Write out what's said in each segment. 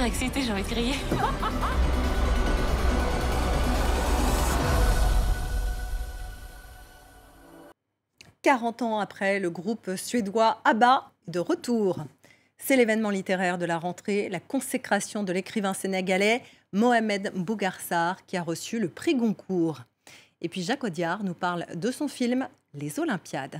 excitée, j'ai envie de crier. 40 ans après, le groupe suédois ABBA est de retour. C'est l'événement littéraire de la rentrée, la consécration de l'écrivain sénégalais Mohamed Mbougar Sarr qui a reçu le prix Goncourt. Et puis Jacques Audiard nous parle de son film Les Olympiades.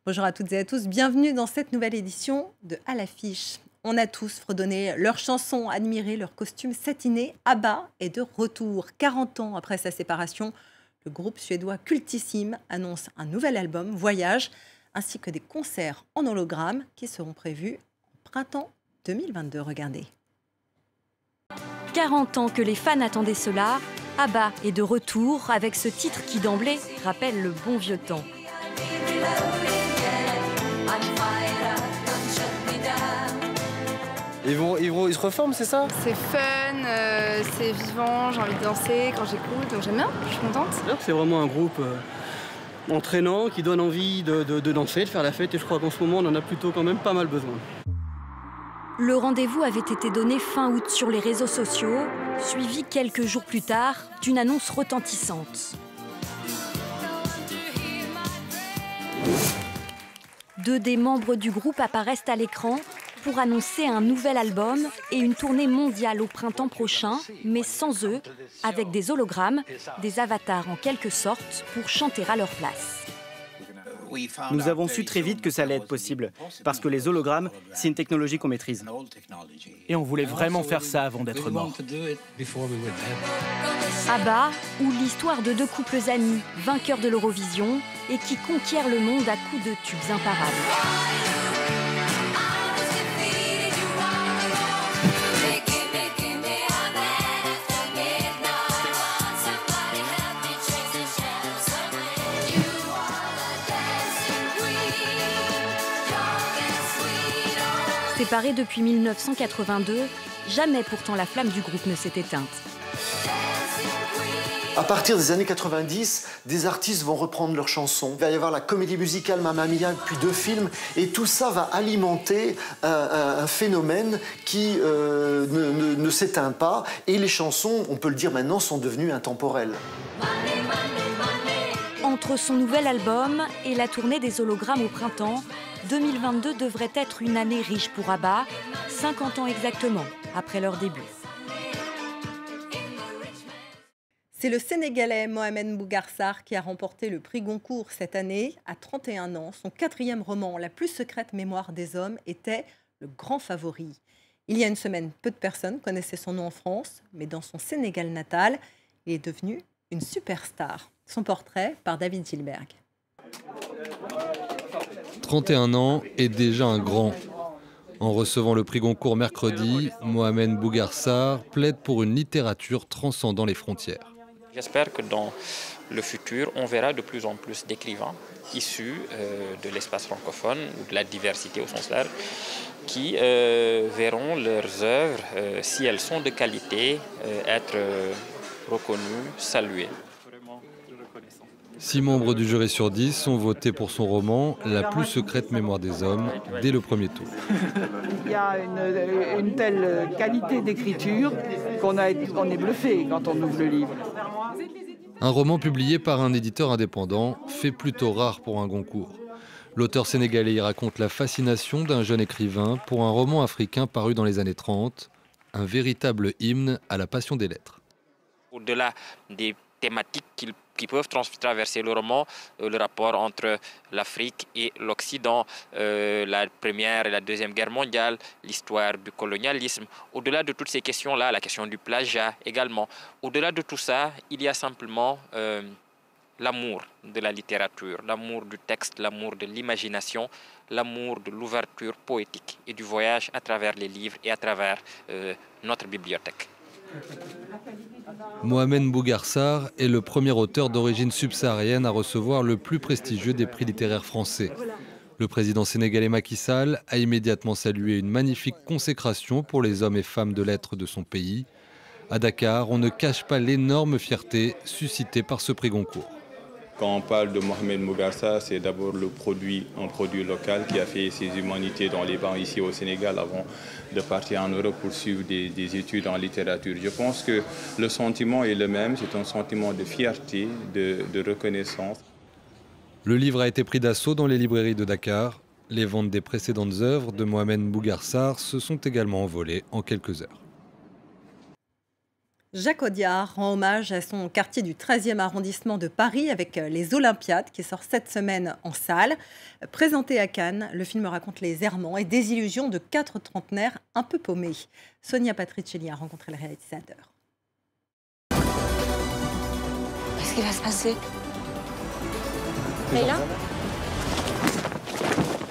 Bonjour à toutes et à tous, bienvenue dans cette nouvelle édition de À l'affiche. On a tous fredonné leurs chansons, admiré leurs costumes satinés. ABBA est de retour. 40 ans après sa séparation, le groupe suédois cultissime annonce un nouvel album, Voyage, ainsi que des concerts en hologramme qui seront prévus au printemps 2022. Regardez. 40 ans que les fans attendaient cela, ABBA est de retour avec ce titre qui d'emblée rappelle le bon vieux temps. Ils se reforment, c'est ça? C'est fun, c'est vivant, j'ai envie de danser quand j'écoute, donc j'aime bien, je suis contente. C'est vraiment un groupe entraînant qui donne envie de danser, de faire la fête, et je crois qu'en ce moment on en a plutôt quand même pas mal besoin. Le rendez-vous avait été donné fin août sur les réseaux sociaux, suivi quelques jours plus tard d'une annonce retentissante. Deux des membres du groupe apparaissent à l'écran pour annoncer un nouvel album et une tournée mondiale au printemps prochain, mais sans eux, avec des hologrammes, des avatars en quelque sorte, pour chanter à leur place. Nous avons su très vite que ça allait être possible, parce que les hologrammes, c'est une technologie qu'on maîtrise. Et on voulait vraiment faire ça avant d'être mort. ABBA, ou l'histoire de deux couples amis, vainqueurs de l'Eurovision, et qui conquièrent le monde à coups de tubes imparables. Séparés depuis 1982, jamais pourtant la flamme du groupe ne s'est éteinte. À partir des années 90, des artistes vont reprendre leurs chansons. Il va y avoir la comédie musicale Mamma Mia, puis 2 films, et tout ça va alimenter un phénomène qui ne s'éteint pas. Et les chansons, on peut le dire maintenant, sont devenues intemporelles. Entre son nouvel album et la tournée des hologrammes au printemps, 2022 devrait être une année riche pour ABBA, 50 ans exactement après leur début. C'est le Sénégalais Mohamed Mbougar Sarr qui a remporté le prix Goncourt cette année. À 31 ans, son 4e roman, La plus secrète mémoire des hommes, était le grand favori. Il y a une semaine, peu de personnes connaissaient son nom en France, mais dans son Sénégal natal, il est devenu une superstar. Son portrait par David Gilberg. 31 ans et déjà un grand. En recevant le prix Goncourt mercredi, Mohamed Mbougar Sarr plaide pour une littérature transcendant les frontières. J'espère que dans le futur, on verra de plus en plus d'écrivains issus de l'espace francophone ou de la diversité au sens large qui verront leurs œuvres, si elles sont de qualité, être reconnues, saluées. 6 membres du jury sur 10 ont voté pour son roman « La plus secrète mémoire des hommes » dès le premier tour. Il y a une telle qualité d'écriture qu'on est bluffé quand on ouvre le livre. Un roman publié par un éditeur indépendant, fait plutôt rare pour un Goncourt. L'auteur sénégalais y raconte la fascination d'un jeune écrivain pour un roman africain paru dans les années 30, un véritable hymne à la passion des lettres. Au-delà des thématiques qui peuvent traverser le roman, le rapport entre l'Afrique et l'Occident, la Première et la Deuxième Guerre mondiale, l'histoire du colonialisme. Au-delà de toutes ces questions-là, la question du plagiat également. Au-delà de tout ça, il y a simplement l'amour de la littérature, l'amour du texte, l'amour de l'imagination, l'amour de l'ouverture poétique et du voyage à travers les livres et à travers notre bibliothèque. Mohamed Mbougar Sarr est le premier auteur d'origine subsaharienne à recevoir le plus prestigieux des prix littéraires français. Le président sénégalais Macky Sall a immédiatement salué une magnifique consécration pour les hommes et femmes de lettres de son pays. À Dakar, on ne cache pas l'énorme fierté suscitée par ce prix Goncourt. Quand on parle de Mohamed Mbougar Sarr, c'est d'abord un produit local qui a fait ses humanités dans les bancs ici au Sénégal avant de partir en Europe pour suivre des études en littérature. Je pense que le sentiment est le même, c'est un sentiment de fierté, de reconnaissance. Le livre a été pris d'assaut dans les librairies de Dakar. Les ventes des précédentes œuvres de Mohamed Mbougar Sarr se sont également envolées en quelques heures. Jacques Audiard rend hommage à son quartier du 13e arrondissement de Paris avec Les Olympiades qui sort cette semaine en salle. Présenté à Cannes, le film raconte les errements et désillusions de 4 trentenaires un peu paumés. Sonia Patricelli a rencontré le réalisateur. Qu'est-ce qui va se passer? Leïla?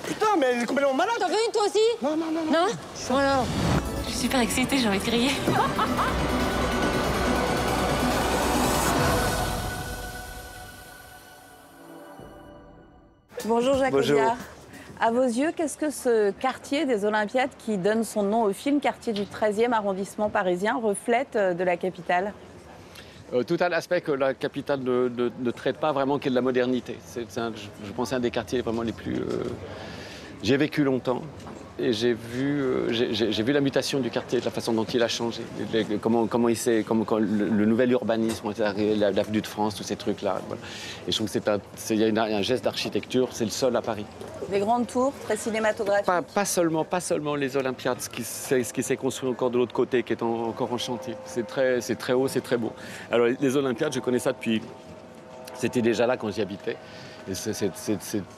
Putain, mais elle est complètement malade! T'en veux une toi aussi? Non, non, non, non. Non? Oh non. Je suis super excitée, j'ai envie de crier. Bonjour Jacques Bonjour. Audiard. À vos yeux, qu'est-ce que ce quartier des Olympiades qui donne son nom au film, quartier du 13e arrondissement parisien, reflète de la capitale? Tout à l'aspect que la capitale ne traite pas vraiment, qui est de la modernité. Je pense c'est un des quartiers vraiment les plus... J'ai vécu longtemps et j'ai vu la mutation du quartier, de la façon dont il a changé, comment le nouvel urbanisme est arrivé, l'avenue de France, tous ces trucs-là. Voilà. Et je trouve qu'il y a un geste d'architecture, c'est le seul à Paris. Des grandes tours, très cinématographiques. Pas seulement les Olympiades, ce qui s'est construit encore de l'autre côté, qui est encore en chantier. C'est très haut, c'est très beau. Alors les Olympiades, je connais ça depuis... C'était déjà là quand j'y habitais. Et c'est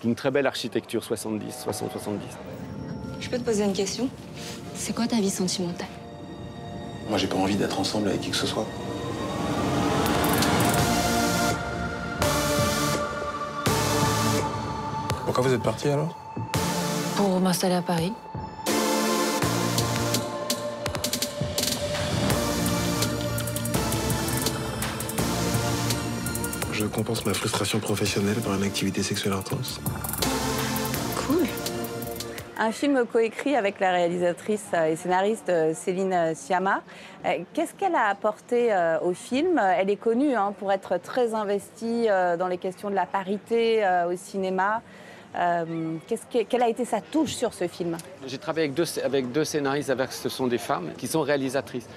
une très belle architecture, 60-70. Je peux te poser une question? C'est quoi ta vie sentimentale? Moi, j'ai pas envie d'être ensemble avec qui que ce soit. Pourquoi vous êtes parti alors? Pour m'installer à Paris. Je compense ma frustration professionnelle par une activité sexuelle intense. Cool. Un film coécrit avec la réalisatrice et scénariste Céline Sciamma. Qu'est-ce qu'elle a apporté au film? Elle est connue pour être très investie dans les questions de la parité au cinéma. Quelle a été sa touche sur ce film? J'ai travaillé avec deux scénaristes, ce sont des femmes qui sont réalisatrices,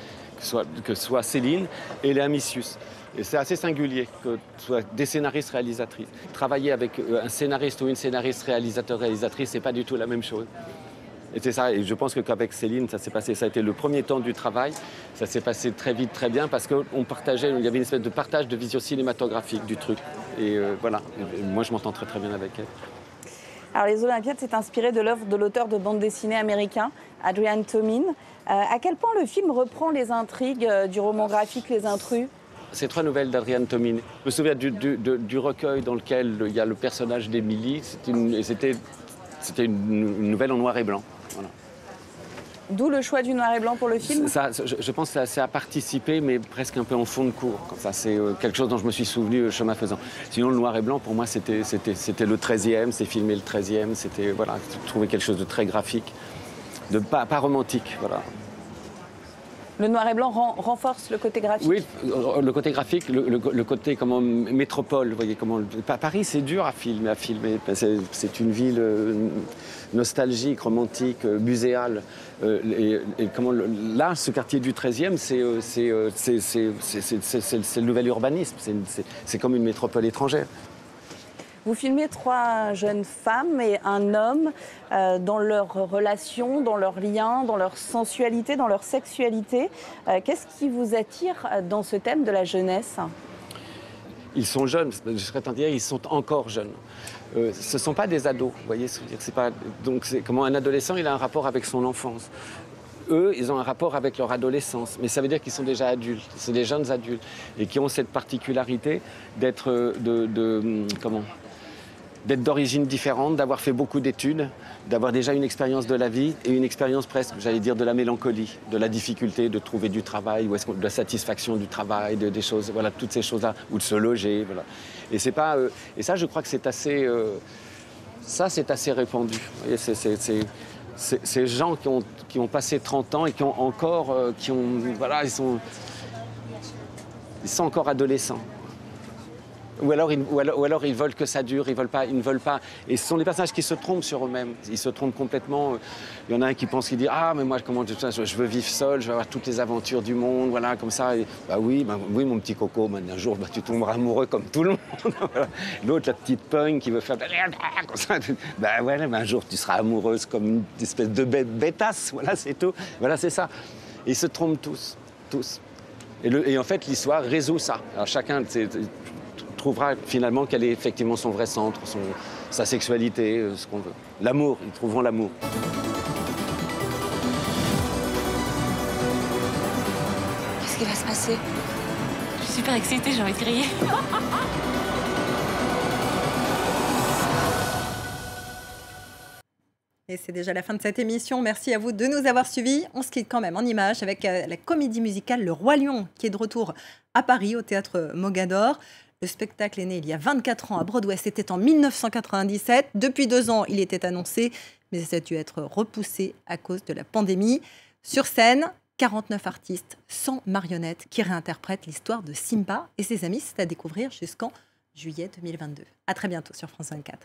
que ce soit Céline et Léa Missius. Et c'est assez singulier que ce soit des scénaristes réalisatrices. Travailler avec un scénariste ou une scénariste réalisateur-réalisatrice, c'est pas du tout la même chose. Et c'est ça, et je pense qu'avec Céline, ça s'est passé, ça a été le premier temps du travail. Ça s'est passé très vite, très bien, parce qu'on partageait, il y avait une espèce de partage de vision cinématographique du truc. Et voilà, et moi je m'entends très très bien avec elle. Alors Les Olympiades, c'est inspiré de l'œuvre de l'auteur de bande dessinée américain, Adrian Tomin. À quel point le film reprend les intrigues du roman graphique Les Intrus? Ces 3 nouvelles d'Adrian Tomin. Je me souviens du recueil dans lequel il y a le personnage d'Émilie. C'était une nouvelle en noir et blanc. Voilà. D'où le choix du noir et blanc pour le film? Je pense que ça a participé, mais presque un peu en fond de cours. C'est quelque chose dont je me suis souvenu chemin faisant. Sinon, le noir et blanc, pour moi, c'était le 13e, c'est filmé le 13e. C'était, voilà, trouver quelque chose de très graphique, pas romantique. Voilà. Le noir et blanc renforce le côté graphique? Oui, le côté graphique, le côté comment, métropole. Vous voyez, Paris, c'est dur à filmer. C'est une ville nostalgique, romantique, muséale. Là, ce quartier du 13e, c'est le nouvel urbanisme. C'est comme une métropole étrangère. Vous filmez 3 jeunes femmes et un homme dans leurs relations, dans leurs liens, dans leur sensualité, dans leur sexualité. Qu'est-ce qui vous attire dans ce thème de la jeunesse? Ils sont jeunes, je serais tenté de dire, ils sont encore jeunes. Ce ne sont pas des ados, vous voyez, donc c'est comment un adolescent, il a un rapport avec son enfance. Eux, ils ont un rapport avec leur adolescence, mais ça veut dire qu'ils sont déjà adultes, c'est des jeunes adultes, et qui ont cette particularité d'être d'être d'origine différente, d'avoir fait beaucoup d'études, d'avoir déjà une expérience de la vie et une expérience presque, j'allais dire, de la mélancolie, de la difficulté de trouver du travail, de la satisfaction du travail, des choses, voilà, toutes ces choses-là, ou de se loger, voilà. Et c'est pas, et ça, je crois que c'est assez, c'est assez répandu. Ces gens qui ont passé 30 ans et qui ont encore, voilà, ils sont encore adolescents. Ou alors ils veulent que ça dure, ils ne veulent pas. Et ce sont des personnages qui se trompent sur eux-mêmes. Ils se trompent complètement. Il y en a un qui pense, qui dit « Ah, mais moi, je veux vivre seul, je veux avoir toutes les aventures du monde, voilà, comme ça. » Oui, mon petit coco, un jour, tu tomberas amoureux comme tout le monde. L'autre, la petite punk qui veut faire « comme ça. » un jour, tu seras amoureuse comme une espèce de bêtasse. Voilà, c'est tout. Voilà, c'est ça. Et ils se trompent tous. Et en fait, l'histoire résout ça. Alors chacun trouvera finalement quel est effectivement son vrai centre, sa sexualité, ce qu'on veut. L'amour, ils trouveront l'amour. Qu'est-ce qui va se passer? Je suis super excitée, j'ai envie de crier. Et c'est déjà la fin de cette émission. Merci à vous de nous avoir suivis. On se quitte quand même en images avec la comédie musicale Le Roi Lion qui est de retour à Paris au théâtre Mogador. Le spectacle est né il y a 24 ans à Broadway, c'était en 1997. Depuis 2 ans, il était annoncé, mais ça a dû être repoussé à cause de la pandémie. Sur scène, 49 artistes, 100 marionnettes qui réinterprètent l'histoire de Simba et ses amis. C'est à découvrir jusqu'en juillet 2022. À très bientôt sur France 24.